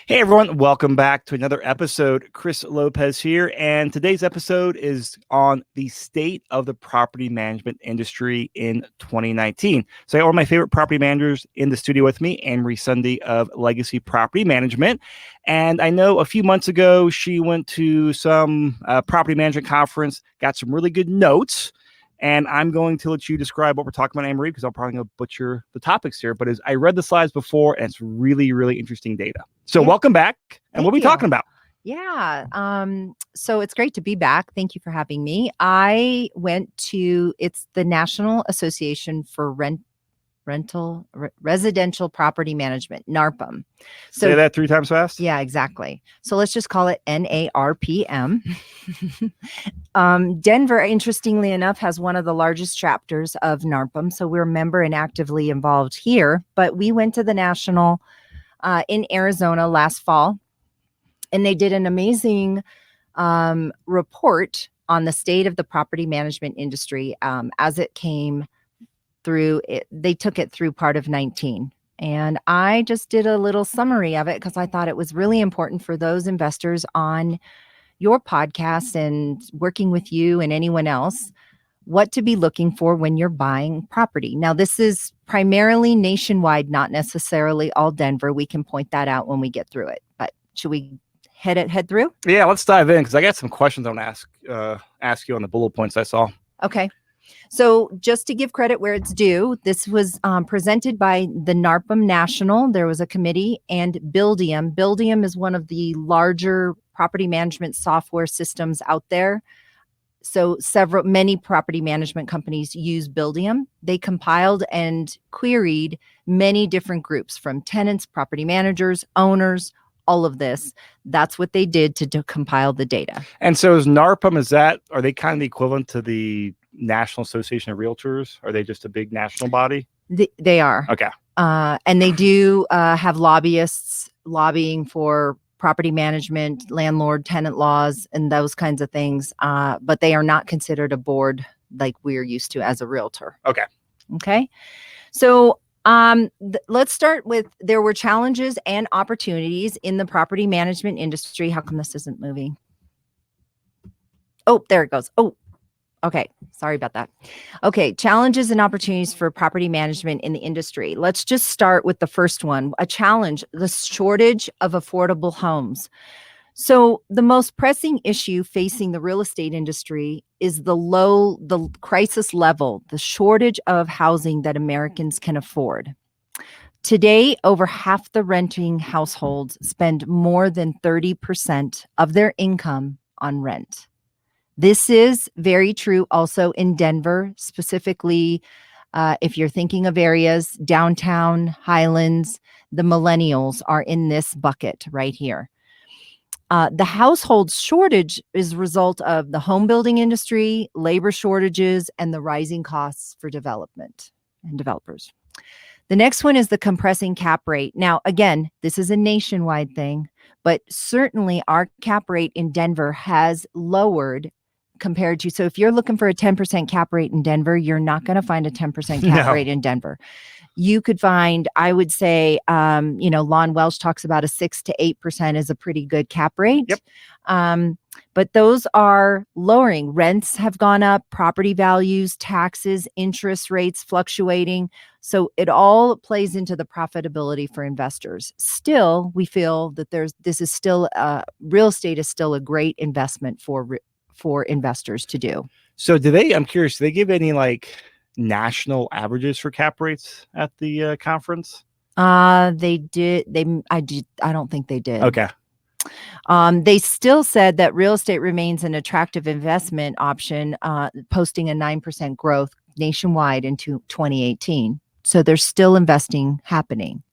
Hey everyone, welcome back to another episode. Chris Lopez here, and today's episode is on the state of the property management industry in 2019. So I have one of my favorite property managers in the studio with me, Annemarie Sunde of Legacy Property Management. And I know a few months ago, she went to some property management conference, got some really good notes. And I'm going to let you describe what we're talking about, Annemarie, because I'm probably going to butcher the topics here. But I read the slides before, and it's really, really interesting data. So welcome back. And what are we talking about? Yeah. So it's great to be back. Thank you for having me. I went to, it's the National Association for Residential Property Management, NARPM. So, say that 3 times fast. Yeah, exactly. So let's just call it NARPM. Denver, interestingly enough, has one of the largest chapters of NARPM. So we're a member and actively involved here. But we went to the national in Arizona last fall, and they did an amazing report on the state of the property management industry as it came through. They took it through part of 19. And I just did a little summary of it because I thought it was really important for those investors on your podcast and working with you and anyone else, what to be looking for when you're buying property. Now, this is primarily nationwide, not necessarily all Denver. We can point that out when we get through it. But should we head through? Yeah, let's dive in because I got some questions I want to ask you on the bullet points I saw. Okay. So just to give credit where it's due, this was presented by the NARPM National. There was a committee, and Buildium. Buildium is one of the larger property management software systems out there. So many property management companies use Buildium. They compiled and queried many different groups from tenants, property managers, owners, all of this. That's what they did to compile the data. And so is NARPM, are they kind of the equivalent to the National Association of Realtors? Are they just a big national body? They are. Okay. And they do have lobbyists lobbying for property management, landlord, tenant laws, and those kinds of things. But they are not considered a board like we're used to as a realtor. Okay. Okay. So let's start with, there were challenges and opportunities in the property management industry. How come this isn't moving? Oh, there it goes. Oh, okay. Sorry about that. Okay. Challenges and opportunities for property management in the industry. Let's just start with the first one. A challenge, the shortage of affordable homes. So the most pressing issue facing the real estate industry is the crisis level, the shortage of housing that Americans can afford. Today, over half the renting households spend more than 30% of their income on rent. This is very true also in Denver, specifically if you're thinking of areas, downtown, Highlands, the millennials are in this bucket right here. The household shortage is a result of the home building industry, labor shortages, and the rising costs for development and developers. The next one is the compressing cap rate. Now, again, this is a nationwide thing, but certainly our cap rate in Denver has lowered compared to, so if you're looking for a 10% cap rate in Denver, you're not going to find a 10% cap rate in Denver. You could find, I would say, Lon Welsh talks about a 6 to 8% is a pretty good cap rate. Yep. But those are lowering. Rents have gone up, property values, taxes, interest rates fluctuating. So it all plays into the profitability for investors. Still, we feel that real estate is still a great investment for investors to do. So I'm curious, do they give any national averages for cap rates at the conference? They did. I don't think they did. Okay. They still said that real estate remains an attractive investment option, posting a 9% growth nationwide into 2018. So there's still investing happening.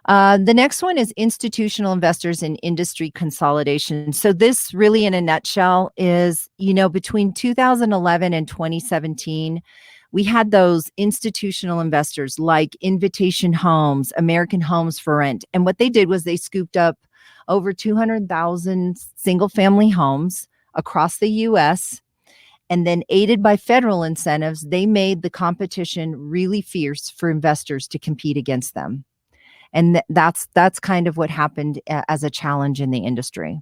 The next one is institutional investors in industry consolidation. So this really in a nutshell is, between 2011 and 2017, we had those institutional investors like Invitation Homes, American Homes for Rent. And what they did was they scooped up over 200,000 single family homes across the U.S. And then aided by federal incentives, they made the competition really fierce for investors to compete against them. And that's kind of what happened as a challenge in the industry.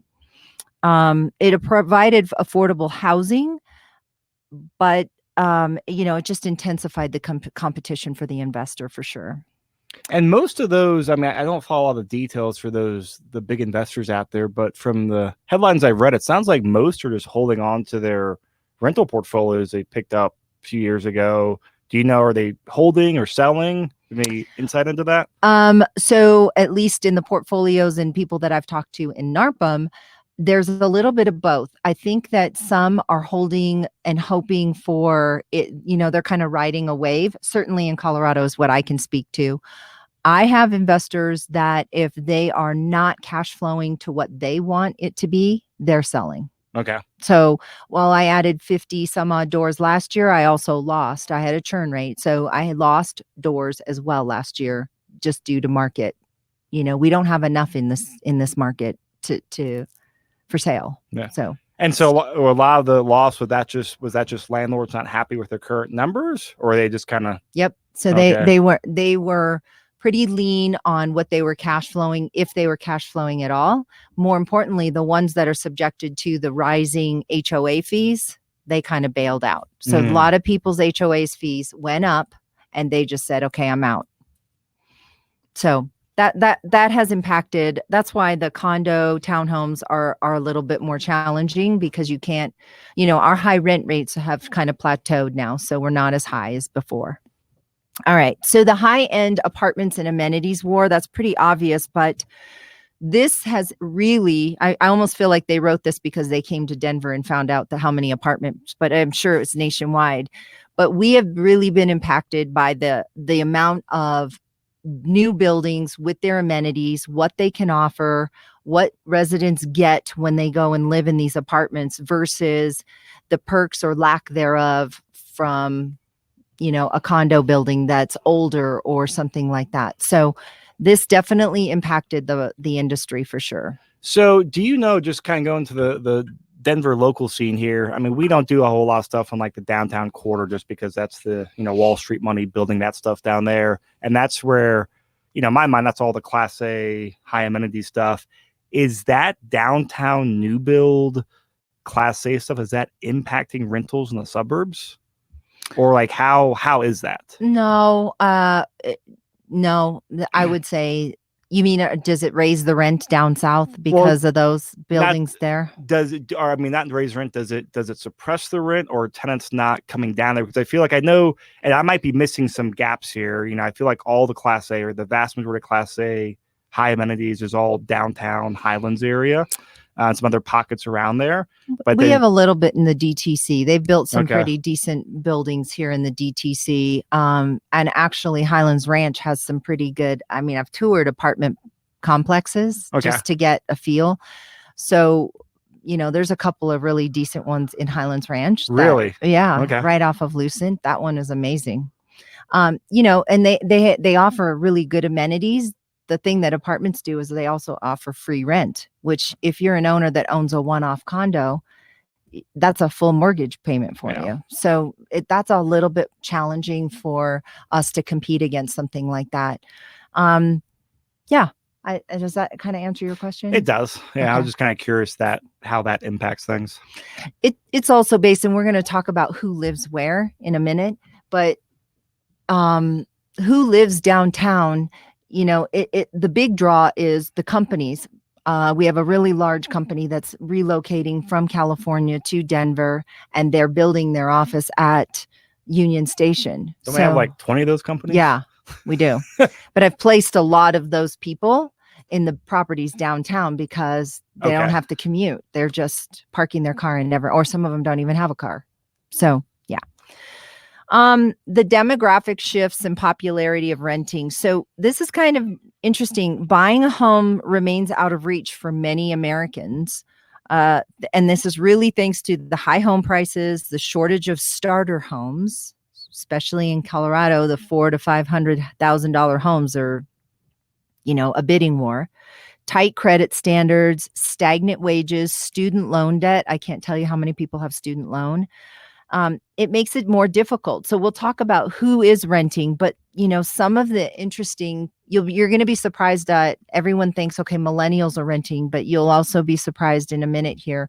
It provided affordable housing, but it just intensified the competition for the investor for sure. And most of those, I mean, I don't follow all the details for the big investors out there, but from the headlines I've read, it sounds like most are just holding on to their rental portfolios they picked up a few years ago. Do you know, are they holding or selling? Any insight into that? So at least in the portfolios and people that I've talked to in NARPM, there's a little bit of both. I think that some are holding and hoping for it, they're kind of riding a wave. Certainly in Colorado is what I can speak to. I have investors that if they are not cash flowing to what they want it to be, they're selling. Okay. So while I added 50 some odd doors last year, I also lost. I had a churn rate. So I had lost doors as well last year just due to market. We don't have enough in this market for sale. Yeah. So a lot of the loss, was that just landlords not happy with their current numbers, or are they just kind of? Yep. So Okay. they were pretty lean on what they were cash flowing, if they were cash flowing at all. More importantly, the ones that are subjected to the rising HOA fees, they kind of bailed out. So a lot of people's HOA's fees went up and they just said, okay, I'm out. So that has impacted. That's why the condo townhomes are a little bit more challenging, because you can't, our high rent rates have kind of plateaued now. So we're not as high as before. All right. So the high-end apartments and amenities war, that's pretty obvious, but this has really, I almost feel like they wrote this because they came to Denver and found out how many apartments, but I'm sure it's nationwide. But we have really been impacted by the amount of new buildings with their amenities, what they can offer, what residents get when they go and live in these apartments versus the perks or lack thereof from a condo building that's older or something like that. So this definitely impacted the industry for sure. So do you know, just kind of going to the Denver local scene here, I mean, we don't do a whole lot of stuff on like the downtown quarter just because that's the, Wall Street money building that stuff down there. And that's where, in my mind, that's all the Class A high amenity stuff. Is that downtown new build Class A stuff, is that impacting rentals in the suburbs? Or like how is that? No, no, I would say, you mean, does it raise the rent down south because of those buildings there? Does it, or I mean, not raise rent, does it suppress the rent, or tenants not coming down there? Because I feel like I know, and I might be missing some gaps here. I feel like all the Class A, or the vast majority of Class A high amenities, is all downtown Highlands area. And some other pockets around there. But we have a little bit in the DTC. They've built some pretty decent buildings here in the DTC. And actually Highlands Ranch has some pretty good, I've toured apartment complexes just to get a feel. So, there's a couple of really decent ones in Highlands Ranch. Really? Yeah. Right off of Lucent. That one is amazing. And they offer really good amenities. The thing that apartments do is they also offer free rent, which if you're an owner that owns a one-off condo, that's a full mortgage payment for you. So that's a little bit challenging for us to compete against something like that. Does that kind of answer your question? It does. Yeah. Okay. I was just kind of curious how that impacts things. It's also based, and we're going to talk about who lives where in a minute, but who lives downtown. The big draw is the companies. We have a really large company that's relocating from California to Denver, and they're building their office at Union Station. Don't we have like 20 of those companies? Yeah, we do. But I've placed a lot of those people in the properties downtown because they don't have to commute. They're just parking their car and or some of them don't even have a car. So yeah. The demographic shifts and popularity of renting. So this is kind of interesting. Buying a home remains out of reach for many Americans. And this is really thanks to the high home prices, the shortage of starter homes, especially in Colorado. The $400,000 to $500,000 homes are, a bidding war. Tight credit standards, stagnant wages, student loan debt. I can't tell you how many people have student loan. it makes it more difficult. So we'll talk about who is renting, but some of the interesting, you're going to be surprised that everyone thinks, okay, millennials are renting, but you'll also be surprised in a minute here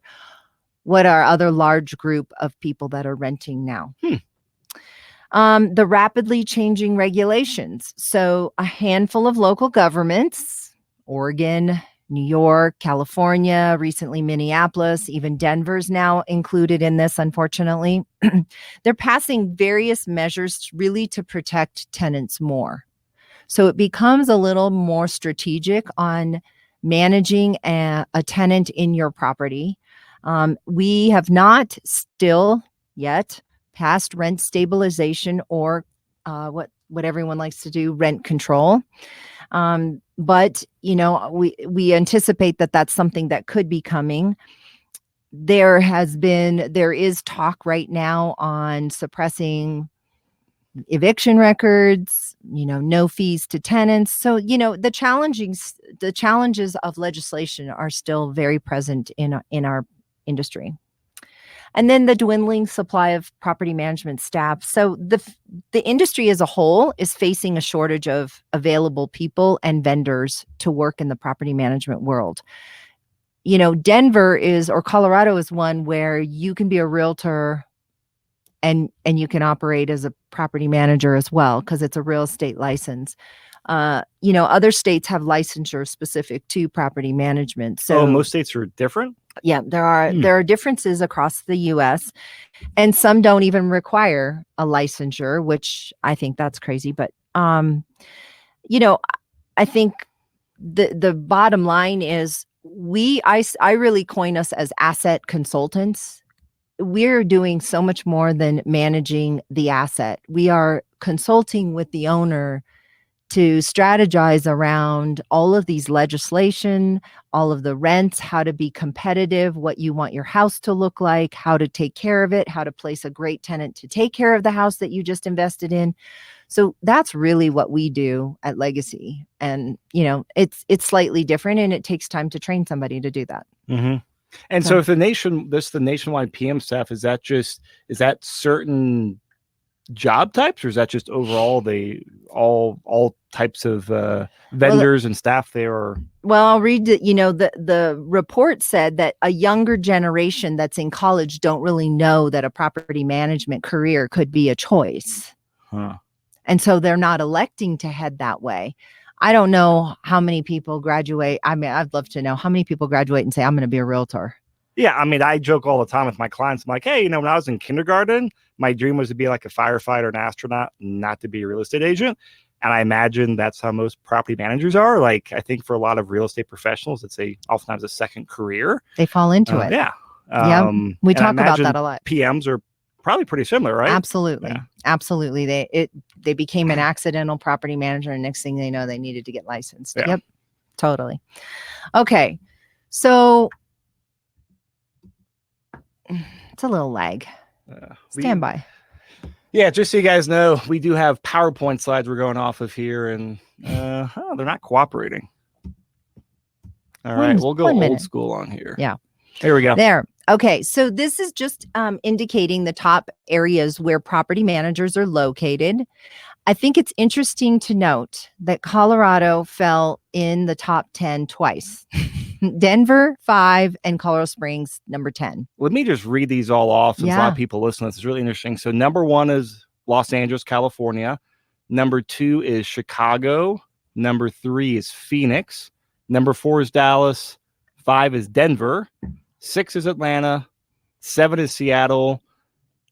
what are other large group of people that are renting now. The rapidly changing regulations. So a handful of local governments, Oregon, New York, California, recently Minneapolis, even Denver's now included in this, unfortunately. They're passing various measures really to protect tenants more. So it becomes a little more strategic on managing a tenant in your property. We have not still yet passed rent stabilization or what everyone likes to do, rent control. But we anticipate that that's something that could be coming. There is talk right now on suppressing eviction records, no fees to tenants. So, the challenges of legislation are still very present in our industry. And then the dwindling supply of property management staff. So the industry as a whole is facing a shortage of available people and vendors to work in the property management world. Denver or Colorado is one where you can be a realtor and you can operate as a property manager as well, because it's a real estate license. Other states have licensure specific to property management. So most states are different? Yeah, there are differences across the U.S. and some don't even require a licensure, which I think that's crazy. But I think the bottom line is I really coin us as asset consultants. We're doing so much more than managing the asset. We are consulting with the owner to strategize around all of these legislation, all of the rents, how to be competitive, what you want your house to look like, how to take care of it, how to place a great tenant to take care of the house that you just invested in. So that's really what we do at Legacy. And, it's slightly different and it takes time to train somebody to do that. Mm-hmm. And so if the nationwide PM staff, is that certain job types, or is that just overall all types of vendors and staff there? Well, I'll read the report said that a younger generation that's in college don't really know that a property management career could be a choice. And so they're not electing to head that way. I don't know how many people graduate. I mean, I'd love to know how many people graduate and say, I'm going to be a realtor. Yeah, I mean, I joke all the time with my clients. I'm like, hey, when I was in kindergarten, my dream was to be like a firefighter, an astronaut, not to be a real estate agent. And I imagine that's how most property managers are. Like, I think for a lot of real estate professionals, it's oftentimes a second career. They fall into it. Yeah. We talk about that a lot. PMs are probably pretty similar, right? Absolutely. Yeah. Absolutely. They became an accidental property manager, and next thing they know, they needed to get licensed. Yeah. Yep. Totally. Okay. So it's a little lag. Stand by. Yeah, just so you guys know, we do have PowerPoint slides we're going off of here, and they're not cooperating. All right, we'll go old school on here. Yeah. Here we go. There. Okay, so this is just indicating the top areas where property managers are located. I think it's interesting to note that Colorado fell in the top 10 twice. Denver 5 and Colorado Springs number 10. Let me just read these all off since a lot of people listen. This is really interesting. So number 1 is Los Angeles, California. Number 2 is Chicago. Number 3 is Phoenix. Number 4 is Dallas. 5 is Denver. 6 is Atlanta. 7 is Seattle.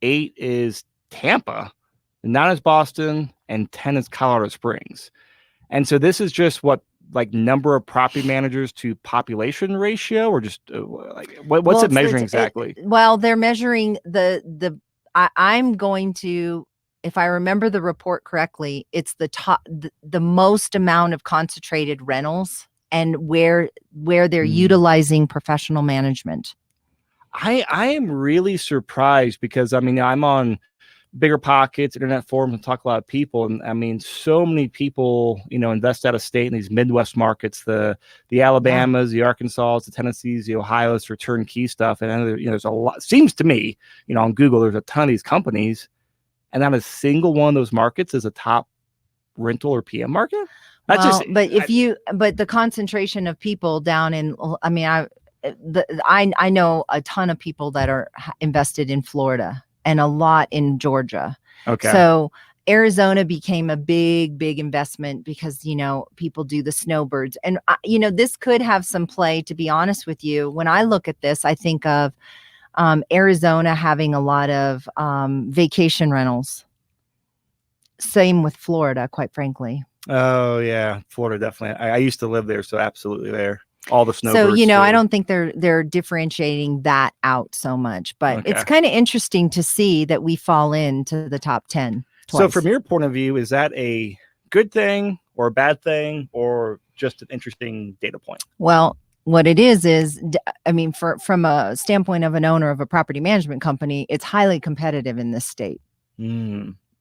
8 is Tampa. 9 is Boston. And 10 is Colorado Springs. And so this is just what, like, number of property managers to population ratio, or just what's it measuring exactly? They're measuring I'm going to, if I remember the report correctly, it's the most amount of concentrated rentals and where they're utilizing professional management. I am really surprised because, I mean, I'm on bigger pockets, internet forums, and talk to a lot of people. And I mean, so many people, invest out of state in these Midwest markets, the Alabamas, the Arkansas, the Tennessees, the Ohio's for turnkey stuff. And there's a lot, seems to me, on Google, there's a ton of these companies, and not a single one of those markets is a top rental or PM market. But the concentration of people down in, I mean, I know a ton of people that are invested in Florida and a lot in Georgia. Okay. So Arizona became a big investment because, people do the snowbirds. And, this could have some play, to be honest with you. When I look at this, I think of Arizona having a lot of vacation rentals. Same with Florida, quite frankly. Oh, yeah. Florida, definitely. I used to live there, so absolutely there. All the snowbirds. So, I don't think they're differentiating that out so much, but it's kind of interesting to see that we fall into the top 10 twice. So from your point of view, is that a good thing or a bad thing or just an interesting data point? Well, what it is, I mean, from a standpoint of an owner of a property management company, it's highly competitive in this state.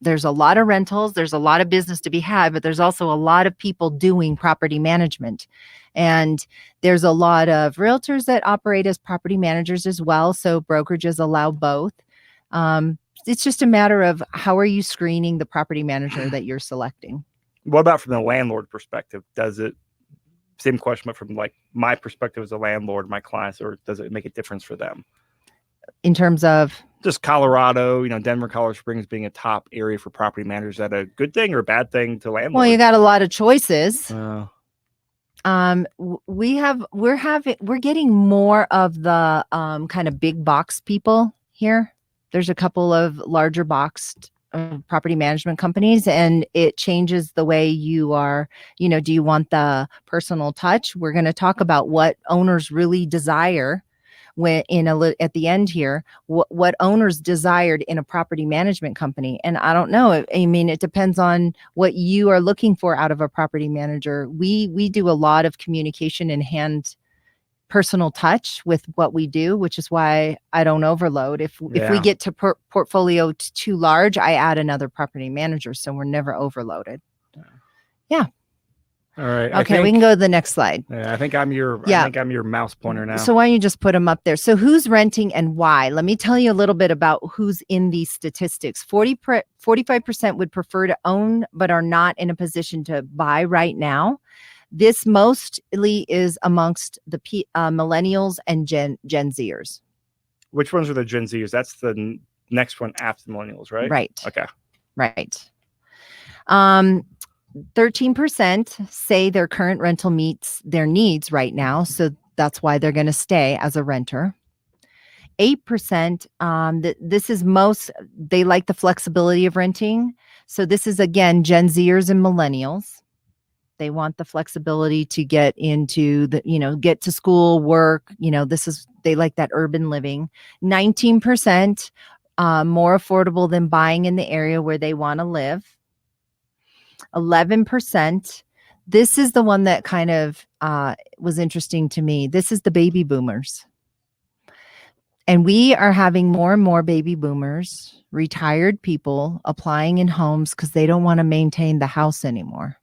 There's a lot of rentals, there's a lot of business to be had, but there's also a lot of people doing property management. And there's a lot of realtors that operate as property managers as well. So brokerages allow both. It's just a matter of how are you screening the property manager that you're selecting? What about from the landlord perspective? Same question, but from like my perspective as a landlord, my clients, or does it make a difference for them? In terms of? Just Colorado, Denver, Colorado Springs being a top area for property managers. Is that a good thing or a bad thing to landlords? Well, you got a lot of choices. We're getting more of the kind of big box people here. There's a couple of larger boxed property management companies, and it changes the way you are, do you want the personal touch? We're going to talk about what owners really desire when at the end here, what owners desired in a property management company. And I don't know. I mean, it depends on what you are looking for out of a property manager. We do a lot of communication and personal touch with what we do, which is why I don't overload. If we get to portfolio too large, I add another property manager, so we're never overloaded. Yeah. All right. Okay, we can go to the next slide. Yeah, I think I'm your mouse pointer now. So why don't you just put them up there? So who's renting and why? Let me tell you a little bit about who's in these statistics. 45% would prefer to own, but are not in a position to buy right now. This mostly is amongst the millennials and Gen Zers. Which ones are the Gen Zers? That's the next one after millennials, right? Right. Okay. Right. 13% say their current rental meets their needs right now, so that's why they're going to stay as a renter. 8%, they like the flexibility of renting. So this is, again, Gen Zers and millennials. They want the flexibility to get into get to school, work, they like that urban living. 19%, more affordable than buying in the area where they want to live. 11%. This is the one that kind of was interesting to me. This is the baby boomers. And we are having more and more baby boomers, retired people applying in homes because they don't want to maintain the house anymore.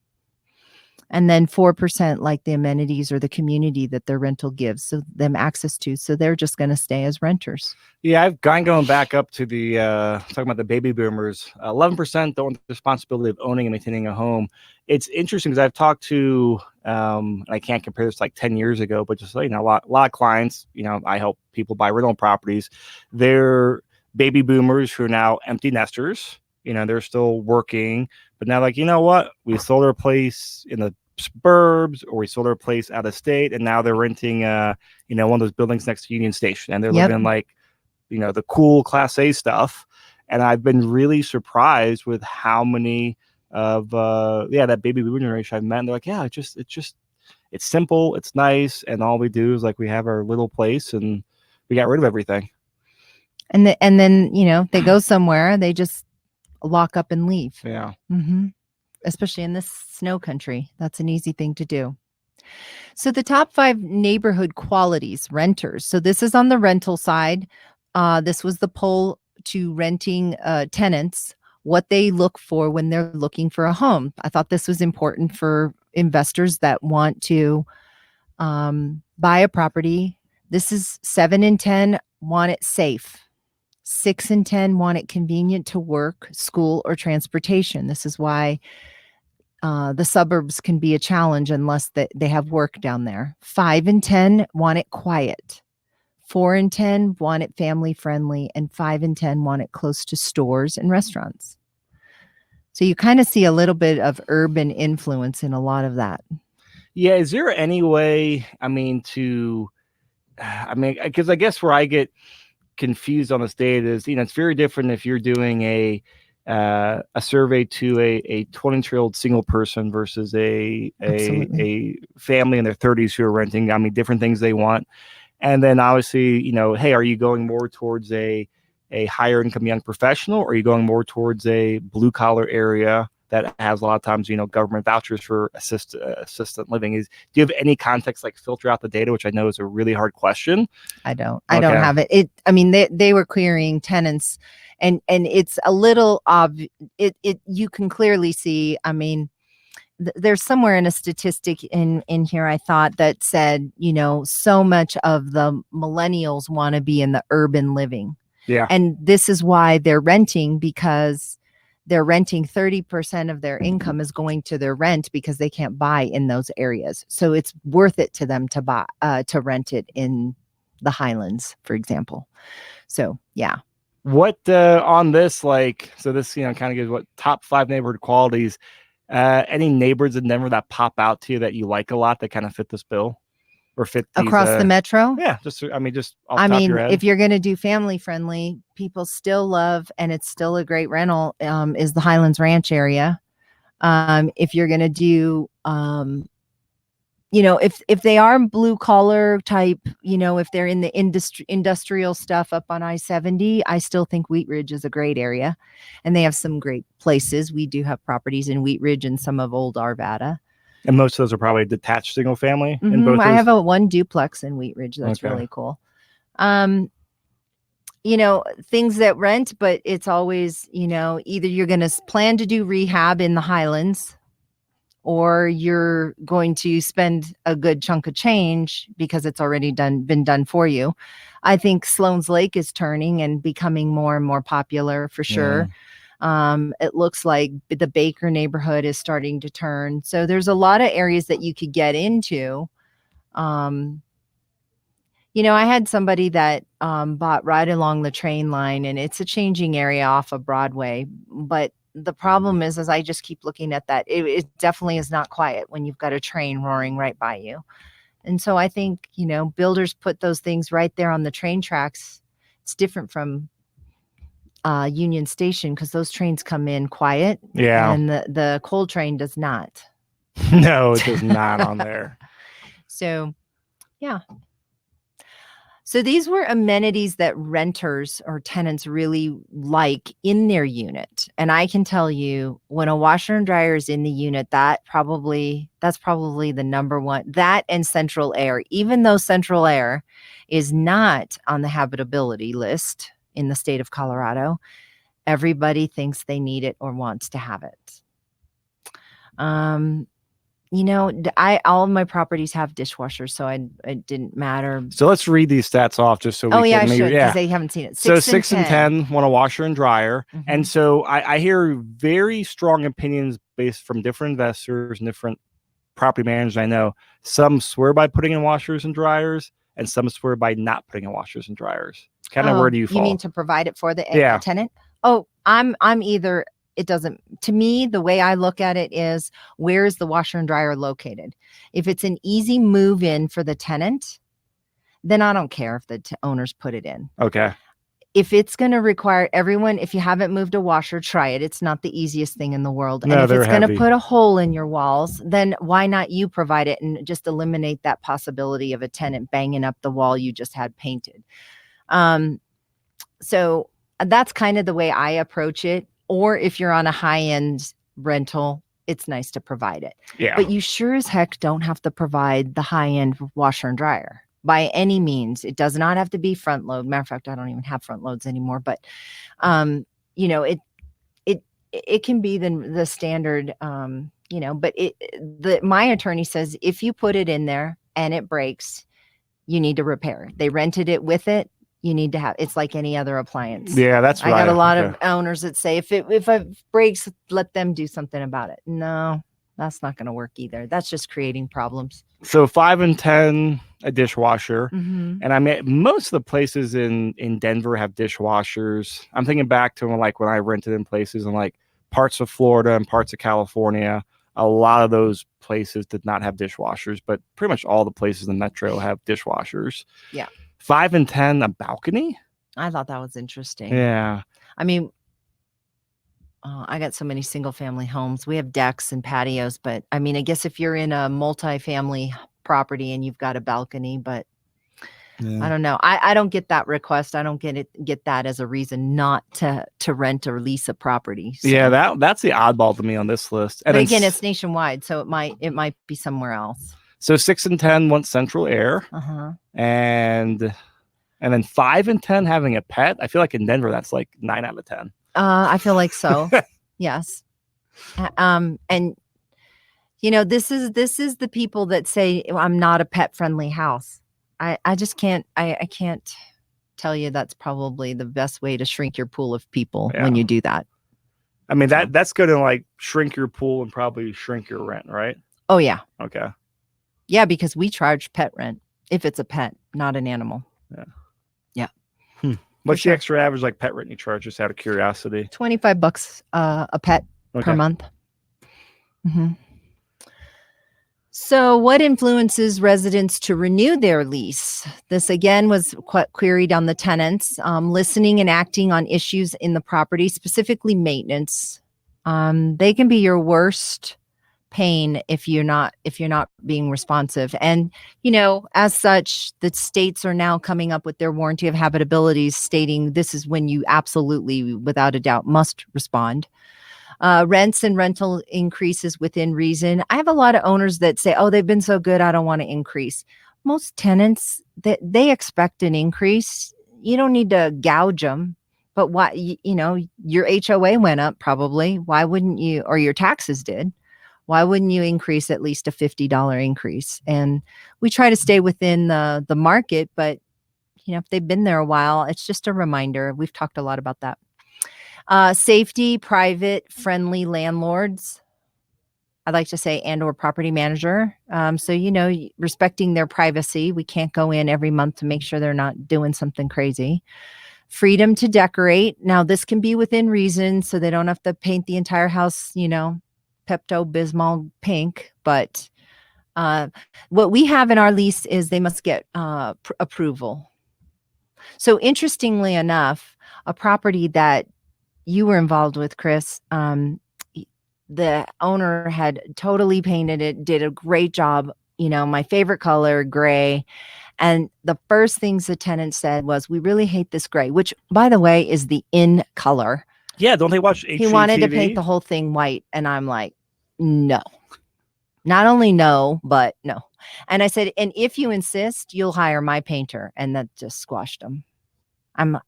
And then 4% like the amenities or the community that their rental gives them access to. So they're just going to stay as renters. Yeah, I've going back up to the talking about the baby boomers. 11% don't want the responsibility of owning and maintaining a home. It's interesting because I've talked to, I can't compare this to like 10 years ago, but just a lot of clients. I help people buy rental properties. They're baby boomers who are now empty nesters. They're still working, but now like, what? We sold our place in the suburbs or we sold our place out of state, and now they're renting, one of those buildings next to Union Station, and they're living like, the cool Class A stuff. And I've been really surprised with how many of, that baby boomer generation I've met. And they're like, yeah, it's simple, it's nice, and all we do is like we have our little place and we got rid of everything. And then they go somewhere, they just lock up and leave. Yeah. Mm-hmm. Especially in this snow country. That's an easy thing to do. So the top 5 neighborhood qualities, renters. So this is on the rental side. This was the poll to renting tenants what they look for when they're looking for a home. I thought this was important for investors that want to buy a property. This is 7 in 10 want it safe. 6 in 10 want it convenient to work, school, or transportation. This is why the suburbs can be a challenge unless they have work down there. 5 in 10 want it quiet. 4 in 10 want it family friendly, and 5 in 10 want it close to stores and restaurants. So you kind of see a little bit of urban influence in a lot of that. Yeah. Is there any way, because I guess where I get confused on this data is, it's very different if you're doing a survey to a 20-year-old single person versus a family in their 30s who are renting. Different things they want. And then obviously, hey, are you going more towards a higher income young professional, or are you going more towards a blue collar area that has a lot of times, government vouchers for assistant living? Do you have any context, like filter out the data, which I know is a really hard question? I don't have it. They were querying tenants, and it's a little obvious. You can clearly see, there's somewhere in a statistic in here, I thought, that said, so much of the millennials want to be in the urban living. Yeah. And this is why they're renting, because they're renting 30% of their income is going to their rent because they can't buy in those areas. So it's worth it to them to buy, to rent it in the Highlands, for example. So, yeah. What on this, so this, kind of gives what top 5 neighborhood qualities. Any neighborhoods in Denver that pop out to you that you like a lot that kind of fit this bill or fit these, across the metro? Yeah, just off the top of your head. If you're going to do family friendly, people still love, and it's still a great rental, is the Highlands Ranch area. If you're going to do, if they are blue collar type, if they're in the industrial stuff up on I-70, I still think Wheat Ridge is a great area, and they have some great places. We do have properties in Wheat Ridge and some of Old Arvada. And most of those are probably detached single family in both. I have one duplex in Wheat Ridge. That's really cool. Things that rent, but it's always, either you're going to plan to do rehab in the Highlands, or you're going to spend a good chunk of change because it's already been done for you. I think Sloan's Lake is turning and becoming more and more popular for sure. Yeah. It looks like the Baker neighborhood is starting to turn. So there's a lot of areas that you could get into. I had somebody that bought right along the train line, and it's a changing area off of Broadway. But the problem is I just keep looking at that. It definitely is not quiet when you've got a train roaring right by you. And so I think, builders put those things right there on the train tracks. It's different from Union Station, because those trains come in quiet. Yeah. And the coal train does not. No, it does not on there. So, yeah. So these were amenities that renters or tenants really like in their unit. And I can tell you, when a washer and dryer is in the unit, that's probably the number one. That and central air, even though central air is not on the habitability list in the state of Colorado, everybody thinks they need it or wants to have it. All of my properties have dishwashers, so it didn't matter. So let's read these stats off just so we can. I should, because they haven't seen it. 6 and 10 want a washer and dryer. Mm-hmm. And so I hear very strong opinions based from different investors and different property managers. I know some swear by putting in washers and dryers, and some swear by not putting in washers and dryers. Kind of where do you fall? You mean to provide it for the tenant? Oh, I'm either. It doesn't, to me, the way I look at it is, where is the washer and dryer located? If it's an easy move in for the tenant, then I don't care if the owners put it in. Okay. If it's going to require everyone, if you haven't moved a washer, try it. It's not the easiest thing in the world. No, and if it's going heavy. to put a hole in your walls, then why not you provide it and just eliminate that possibility of a tenant banging up the wall you just had painted. So that's kind of the way I approach it. Or if you're on a high-end rental, it's nice to provide it. Yeah. But you sure as heck don't have to provide the high-end washer and dryer, by any means. It does not have to be front load. Matter of fact, I don't even have front loads anymore, but it can be the standard, but my attorney says if you put it in there and it breaks, you need to repair. They rented it with it. You need to have, it's like any other appliance. Yeah, that's right. I got a lot of owners that say if it breaks, let them do something about it. No, that's not going to work either. That's just creating problems. So 5 and 10, a dishwasher. Mm-hmm. And I mean, most of the places in Denver have dishwashers. I'm thinking back to like when I rented in places in like parts of Florida and parts of California. A lot of those places did not have dishwashers, but pretty much all the places in the metro have dishwashers. Yeah. 5 and 10, a balcony. I thought that was interesting. Yeah. I mean, I got so many single family homes. We have decks and patios, but I mean, I guess if you're in a multi-family property and you've got a balcony, but I don't know. I don't get that request. I don't get that as a reason not to rent or lease a property. So. Yeah, that's the oddball to me on this list. And but again, it's nationwide, so it might be somewhere else. So 6 and 10 want central air. Uh-huh. And then 5 and 10 having a pet. I feel like in Denver that's like 9 out of 10. I feel like so. Yes. And this is the people that say I'm not a pet friendly house. I just can't I can't tell you that's probably the best way to shrink your pool of people when you do that. I mean that's going to like shrink your pool and probably shrink your rent, right? Oh yeah. Okay. Yeah, because we charge pet rent if it's a pet, not an animal. Yeah. Yeah. What's the extra average like pet rent you charge, just out of curiosity? $25 a pet per month. Mm-hmm. So what influences residents to renew their lease? This again was queried on the tenants, listening and acting on issues in the property, specifically maintenance. They can be your worst pain if you're not being responsive. And as such, the states are now coming up with their warranty of habitability, stating this is when you absolutely, without a doubt, must respond. Rents and rental increases within reason. I have a lot of owners that say, oh, they've been so good, I don't want to increase. Most tenants, they expect an increase. You don't need to gouge them. But why, your HOA went up probably. Why wouldn't you, or your taxes did? Why wouldn't you increase at least a $50 increase? And we try to stay within the market, but if they've been there a while, it's just a reminder. We've talked a lot about that. Safety, private, friendly landlords, I'd like to say, and or property manager. So, respecting their privacy. We can't go in every month to make sure they're not doing something crazy. Freedom to decorate. Now, this can be within reason, so they don't have to paint the entire house, Pepto-Bismol pink. But what we have in our lease is they must get approval. So interestingly enough, a property that you were involved with, Chris, the owner had totally painted it, did a great job, my favorite color, gray. And the first things the tenant said was, we really hate this gray, which, by the way, is the in color. Yeah, don't they watch HGTV? He wanted to paint the whole thing white. And I'm like, no. Not only no, but no. And I said, and if you insist, you'll hire my painter. And that just squashed him.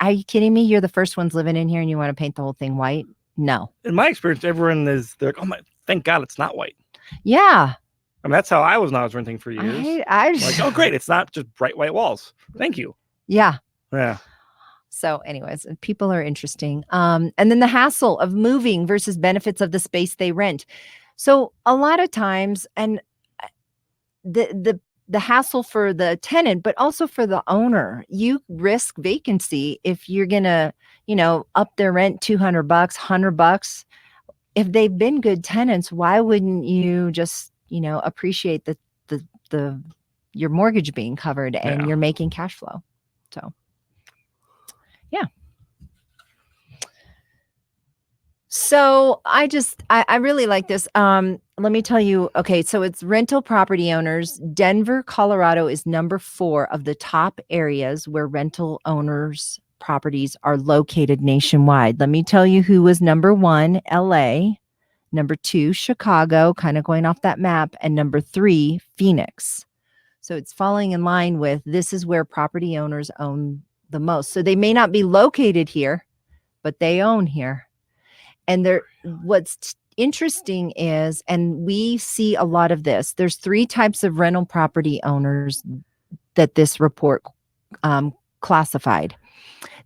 Are you kidding me? You're the first ones living in here and you want to paint the whole thing white? No. In my experience, everyone they're like, oh my, thank God it's not white. Yeah. I mean, that's how I was when I was renting for years. I like, oh, great. It's not just bright white walls. Thank you. Yeah. Yeah. So anyways, people are interesting. And then the hassle of moving versus benefits of the space they rent. So a lot of times, and the hassle for the tenant, but also for the owner, you risk vacancy if you're going to, up their rent $200, $100. If they've been good tenants, why wouldn't you just, appreciate your mortgage being covered and you're making cash flow? So, yeah. So I really like this. Let me tell you, okay, so it's rental property owners. Denver, Colorado is number 4 of the top areas where rental owners' properties are located nationwide. Let me tell you who was number 1, LA, number 2, Chicago, kind of going off that map, and number 3, Phoenix. So it's falling in line with this is where property owners own the most. So they may not be located here, but they own here. And what's interesting is, and we see a lot of this, there's 3 types of rental property owners that this report classified.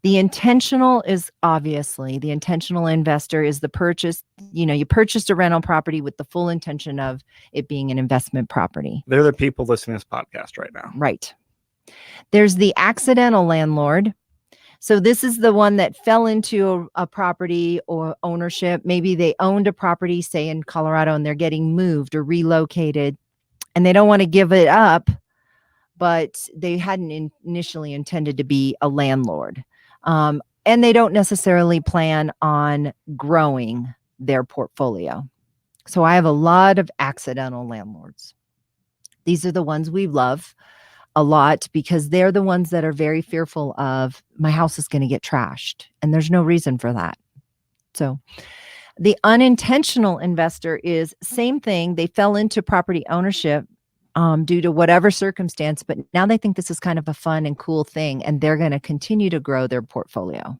The intentional is obviously the intentional investor is the purchase. You purchased a rental property with the full intention of it being an investment property. They're the people listening to this podcast right now. Right. There's the accidental landlord. So this is the one that fell into a property or ownership. Maybe they owned a property, say in Colorado, and they're getting moved or relocated, and they don't want to give it up, but they hadn't initially intended to be a landlord. And they don't necessarily plan on growing their portfolio. So I have a lot of accidental landlords. These are the ones we love a lot because they're the ones that are very fearful of my house is going to get trashed, and there's no reason for that. So the unintentional investor is same thing. They fell into property ownership due to whatever circumstance, but now they think this is kind of a fun and cool thing, and they're going to continue to grow their portfolio.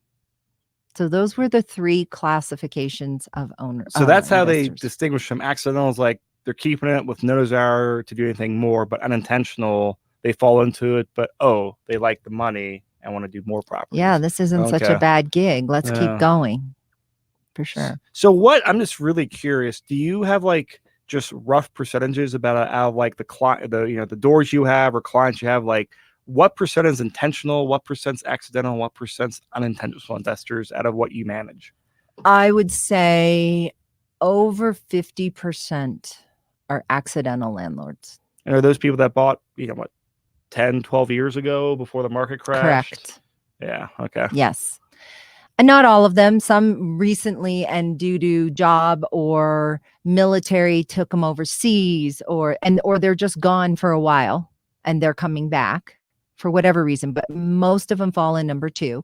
So those were the 3 classifications of owners. So that's how they distinguish from accidentals, like they're keeping it with no desire to do anything more, but unintentional, they fall into it, but they like the money and want to do more properties. Yeah, this isn't such a bad gig. Let's keep going. For sure. So I'm just really curious, do you have like just rough percentages about out of like the client, the doors you have or clients you have, like what percent is intentional, what percent's accidental, what percent's unintentional investors out of what you manage? I would say over 50% are accidental landlords. And are those people that bought, 10, 12 years ago before the market crashed? Correct. Yeah. Okay. Yes. And not all of them. Some recently, and due to job or military, took them overseas, or they're just gone for a while and they're coming back for whatever reason. But most of them fall in number 2.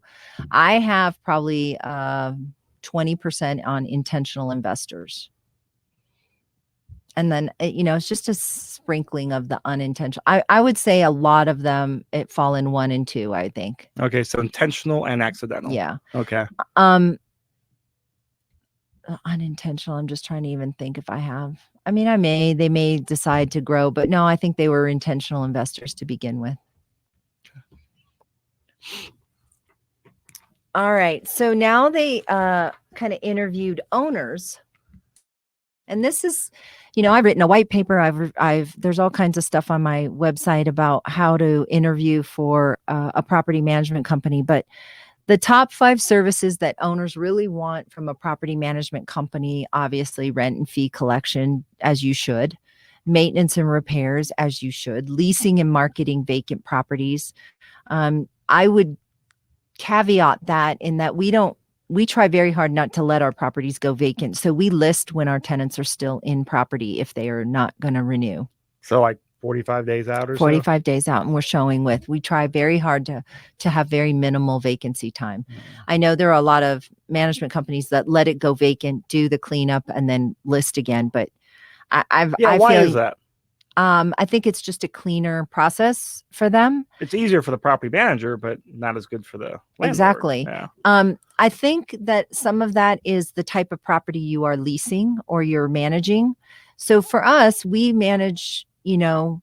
I have probably 20% on intentional investors. And then, it's just a sprinkling of the unintentional. I would say a lot of them fall in 1 and 2, I think. Okay. So intentional and accidental. Yeah. Okay. Unintentional. I'm just trying to even think if I have. I mean, they may decide to grow, but no, I think they were intentional investors to begin with. Okay. All right. So now they kind of interviewed owners. And this is, I've written a white paper. There's all kinds of stuff on my website about how to interview for a property management company. But the top 5 services that owners really want from a property management company, obviously rent and fee collection, as you should, maintenance and repairs, as you should, leasing and marketing vacant properties. I would caveat that in that we try very hard not to let our properties go vacant. So we list when our tenants are still in property if they are not going to renew. So like 45 days out or 45 days out. And we're showing we try very hard to have very minimal vacancy time. Mm-hmm. I know there are a lot of management companies that let it go vacant, do the cleanup, and then list again. But why is that? I think it's just a cleaner process for them. It's easier for the property manager, but not as good for the landlord. Exactly. Yeah. I think that some of that is the type of property you are leasing or you're managing. So for us, we manage, I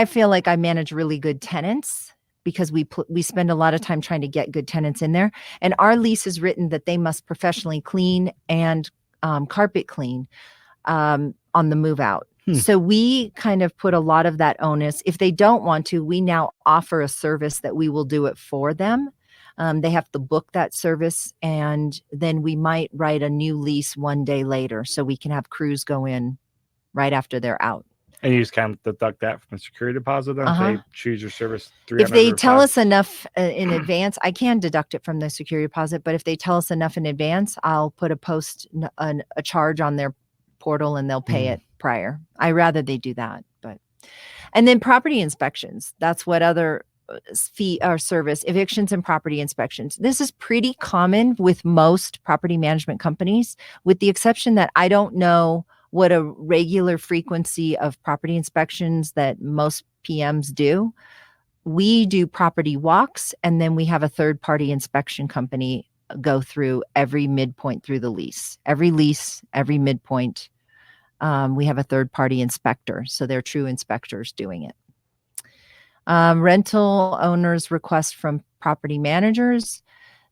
feel like I manage really good tenants because we spend a lot of time trying to get good tenants in there. And our lease is written that they must professionally clean and carpet clean on the move out. So we kind of put a lot of that onus. If they don't want to, we now offer a service that we will do it for them. They have to book that service, and then we might write a new lease one day later so we can have crews go in right after they're out. And you just kind of deduct that from the security deposit then? If they choose your service if they tell us enough in advance, I can deduct it from the security deposit. But if they tell us enough in advance, I'll put a charge on their portal and they'll pay it prior. I rather they do that. And then property inspections. That's what other fee or service, evictions and property inspections. This is pretty common with most property management companies, with the exception that I don't know what a regular frequency of property inspections that most PMs do. We do property walks, and then we have a third-party inspection company go through every midpoint through the lease. Every lease, every midpoint, we have a third-party inspector. So they're true inspectors doing it. Rental owners request from property managers.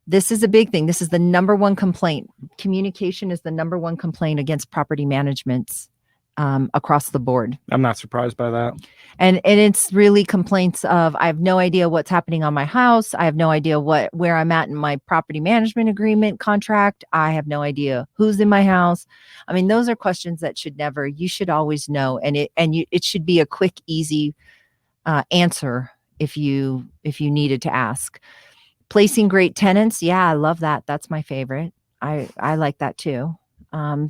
This is a big thing. This is the number one complaint. Communication is the number one complaint against property managements across the board. I'm not surprised by that. And it's really complaints of, I have no idea what's happening on my house. I have no idea where I'm at in my property management agreement contract. I have no idea who's in my house. I mean, those are questions that you should always know. And it should be a quick, easy answer if you needed to ask. Placing great tenants. Yeah, I love that. That's my favorite. I like that too.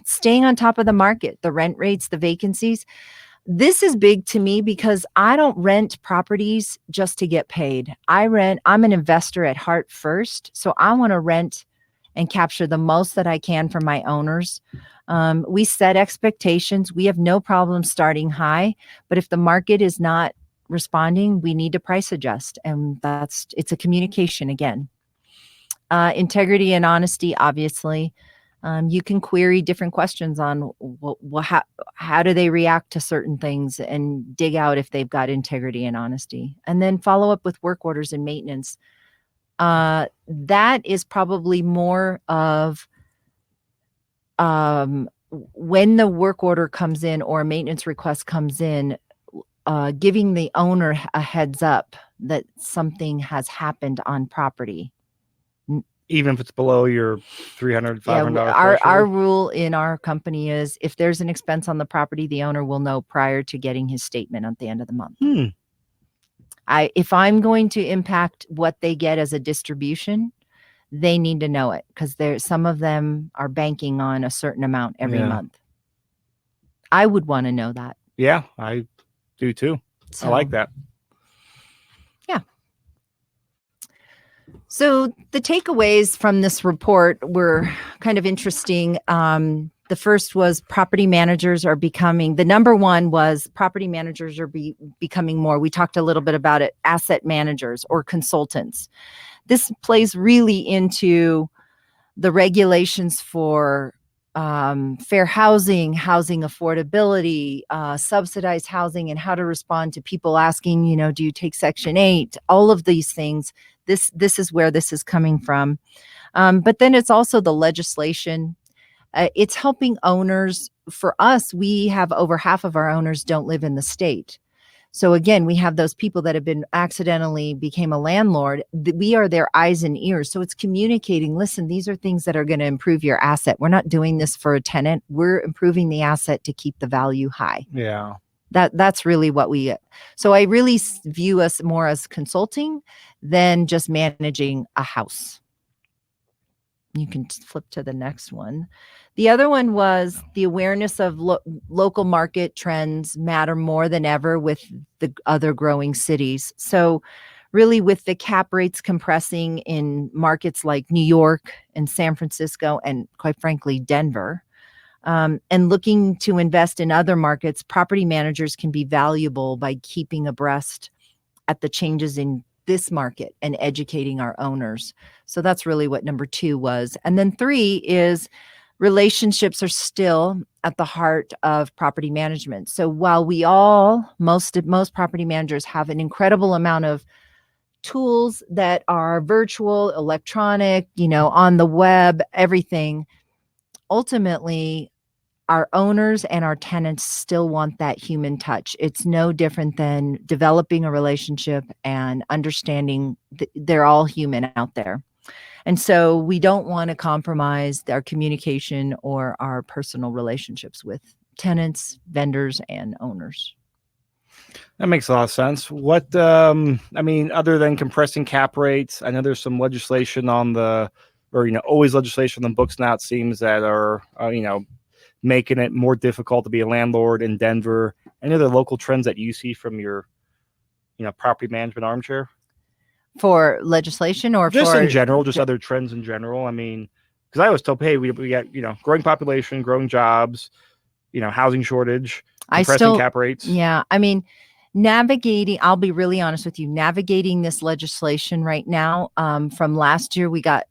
Staying on top of the market, the rent rates, the vacancies. This is big to me because I don't rent properties just to get paid. I'm an investor at heart first. So I want to rent and capture the most that I can from my owners. We set expectations. We have no problem starting high, but if the market is not responding, we need to price adjust. And it's a communication again. Integrity and honesty, obviously. You can query different questions on how do they react to certain things and dig out if they've got integrity and honesty. And then follow up with work orders and maintenance. That is probably more of when the work order comes in or a maintenance request comes in, giving the owner a heads up that something has happened on property. Even if it's below your $300, $500 threshold? Our rule in our company is if there's an expense on the property, the owner will know prior to getting his statement at the end of the month. If I'm going to impact what they get as a distribution, they need to know it because some of them are banking on a certain amount every month. I would want to know that. Yeah, I do too. So, I like that. Yeah. So the takeaways from this report were kind of interesting. The first was property managers are becoming, the number one was property managers are becoming more. We talked a little bit about it, asset managers or consultants. This plays really into the regulations for fair housing affordability, subsidized housing, and how to respond to people asking, do you take Section 8? All of these things. This is where this is coming from. But then it's also the legislation. It's helping owners. For us, we have over half of our owners don't live in the state. So again, we have those people that have been accidentally became a landlord. We are their eyes and ears. So it's communicating, listen, these are things that are going to improve your asset. We're not doing this for a tenant. We're improving the asset to keep the value high. Yeah. That's really what we get. So I really view us more as consulting than just managing a house. You can flip to the next one. The other one was the awareness of local market trends matter more than ever with the other growing cities. So really with the cap rates compressing in markets like New York and San Francisco and quite frankly, Denver, and looking to invest in other markets, property managers can be valuable by keeping abreast at the changes in this market and educating our owners. So that's really what number 2 was. And then 3 is relationships are still at the heart of property management. So while most property managers have an incredible amount of tools that are virtual, electronic, on the web, everything, ultimately our owners and our tenants still want that human touch. It's no different than developing a relationship and understanding they're all human out there. And so we don't want to compromise our communication or our personal relationships with tenants, vendors, and owners. That makes a lot of sense. What, other than compressing cap rates, I know there's some legislation always legislation on the books now, it seems, that are, making it more difficult to be a landlord in Denver. Any other local trends that you see from your, property management armchair? For legislation or just in general, just other trends in general? I mean, because I always tell, hey, we got, growing population, growing jobs, housing shortage, I compressing still, cap rates. yeah, I mean, I'll be really honest with you, navigating this legislation right now, from last year, we got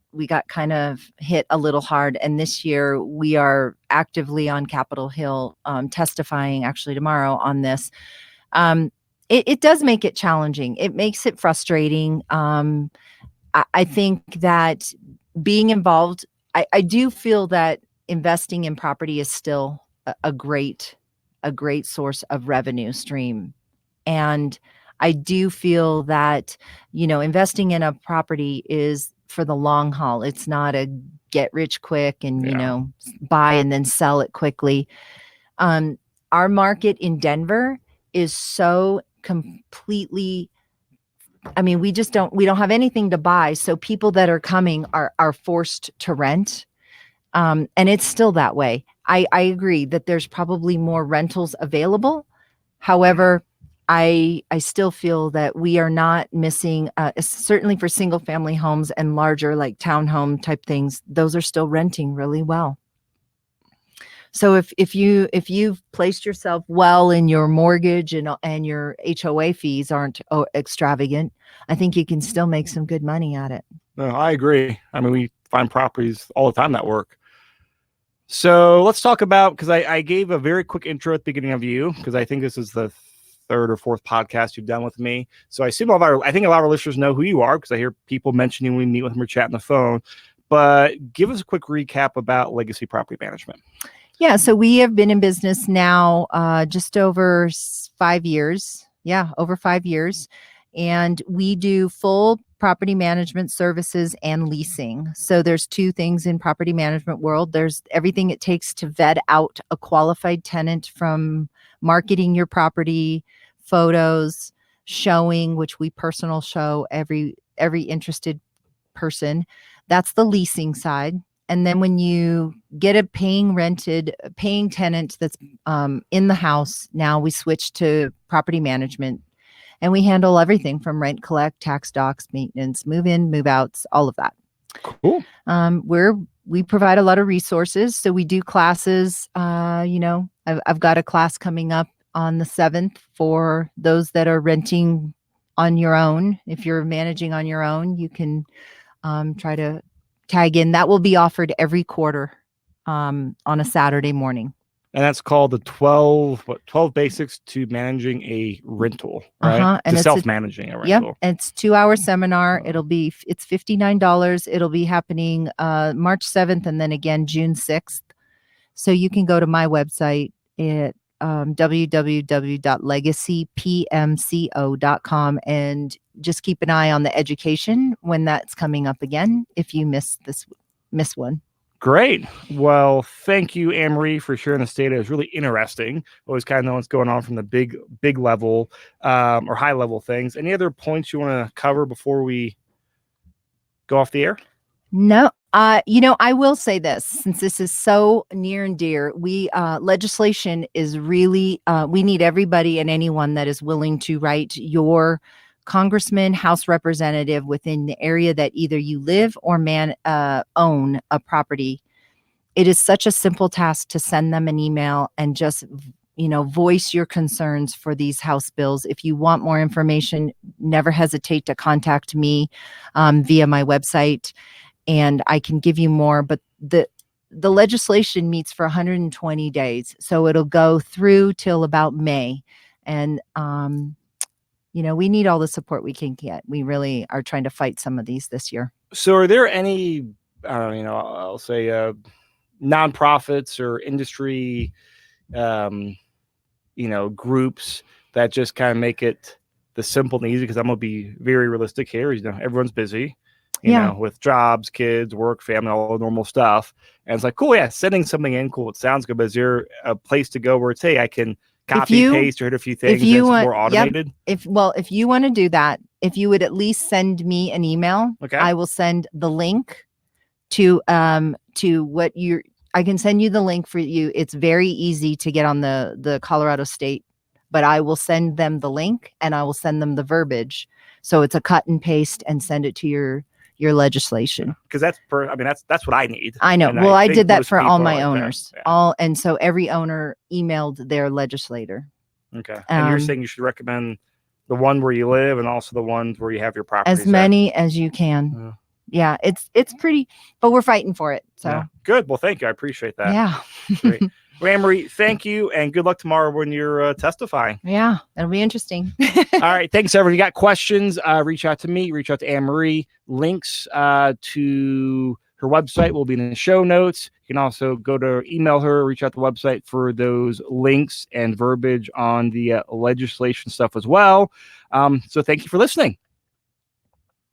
kind of hit a little hard. And this year we are actively on Capitol Hill, testifying actually tomorrow on this. It does make it challenging. It makes it frustrating. I think that being involved, I do feel that investing in property is still a great source of revenue stream. And I do feel that, investing in a property is for the long haul. It's not a get rich quick and, buy and then sell it quickly. Our market in Denver is so completely, we don't have anything to buy. So people that are coming are forced to rent. And it's still that way. I agree that there's probably more rentals available. However, I still feel that we are not missing, certainly for single family homes and larger like townhome type things, those are still renting really well. So if you've placed yourself well in your mortgage and your HOA fees aren't extravagant, I think you can still make some good money at it. No, I agree. We find properties all the time that work. So let's talk about, because I gave a very quick intro at the beginning of you, because I think this is the third or fourth podcast you've done with me. So I think a lot of our listeners know who you are, because I hear people mentioning when we meet with them or chat on the phone. But give us a quick recap about Legacy Property Management. Yeah, so we have been in business now just over 5 years. Yeah, over 5 years. And we do full property management services and leasing. So there's two things in property management world. There's everything it takes to vet out a qualified tenant, from marketing your property, photos, showing, which we personal show every interested person. That's the leasing side. And then when you get a paying tenant that's in the house, now we switch to property management. And we handle everything from rent collect, tax docs, maintenance, move in, move outs, all of that. Cool. We provide a lot of resources. So we do classes. I've got a class coming up on the 7th for those that are renting on your own. If you're managing on your own, you can try to tag in. That will be offered every quarter on a Saturday morning. And that's called the 12 basics to managing a rental, right? And to self-managing a rental. Yep. It's 2-hour seminar. It's $59. It'll be happening March 7th and then again June 6th. So you can go to my website at www.legacypmco.com and just keep an eye on the education when that's coming up again, if you miss one. Great. Well, thank you, Annemarie, for sharing this data. It's really interesting. Always kind of know what's going on from the big level or high level things. Any other points you want to cover before we go off the air? No. I will say this, since this is so near and dear, legislation is really, we need everybody and anyone that is willing to write your congressman, House representative within the area that either you live or own a property. It is such a simple task to send them an email and just, voice your concerns for these House bills. If you want more information, never hesitate to contact me via my website, and I can give you more. But the legislation meets for 120 days, so it'll go through till about May. And we need all the support we can get. We really are trying to fight some of these this year. So are there any, I'll say nonprofits or industry, groups that just kind of make it the simple and easy? Because I'm going to be very realistic here. Everyone's busy, with jobs, kids, work, family, all the normal stuff. And it's like, cool, yeah, sending something in, cool, it sounds good. But is there a place to go where it's, hey, I can copy, paste, or hit a few things that's more automated? Yep. If you want to do that, if you would at least send me an email, okay, I will send the link to what I can send you the link for you. It's very easy to get on the Colorado State, but I will send them the link and I will send them the verbiage. So it's a cut and paste and send it to your your legislation. Because that's what I need. I know. And Well, I think did that most for all people are my like that. owners. Yeah. And so every owner emailed their legislator. Okay. And you're saying you should recommend the one where you live and also the ones where you have your properties as many as you can. Yeah, it's pretty, but we're fighting for it. So yeah. Good. Well, thank you. I appreciate that. Yeah. Great. Well, Annemarie, thank you, and good luck tomorrow when you're testifying. Yeah, that'll be interesting. All right. Thanks, everyone. You got questions, reach out to me, reach out to Annemarie. Links to her website will be in the show notes. You can also go to email her, reach out to the website for those links and verbiage on the legislation stuff as well. So thank you for listening.